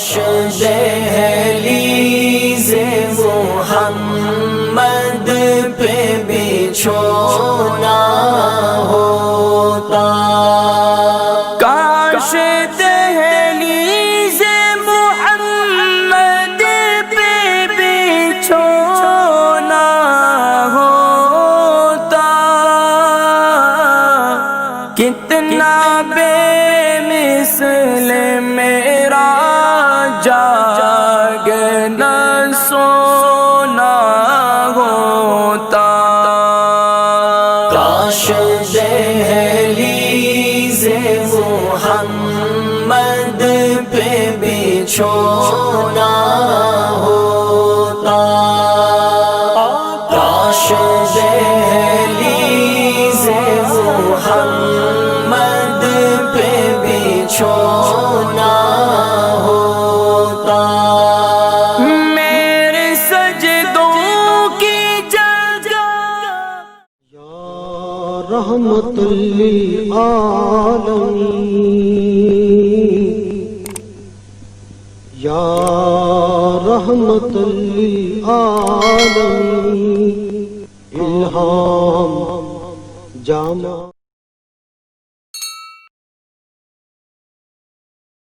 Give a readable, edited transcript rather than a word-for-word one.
کاش دہلیز محمد پہ بچھونا ہوتا، کاش دہلیز محمد پہ بچھونا ہوتا، کتنا بے مثل میرا جاگنا سونا ہوتا، کاش دہلیز محمد پہ بچھونا ہوتا، کاش دہلیز محمد پہ بچھونا ہوتا، میرے سجدوں کی جگہ یا رحمت للعالمین، یا رحمت للعالمین، الہام جامع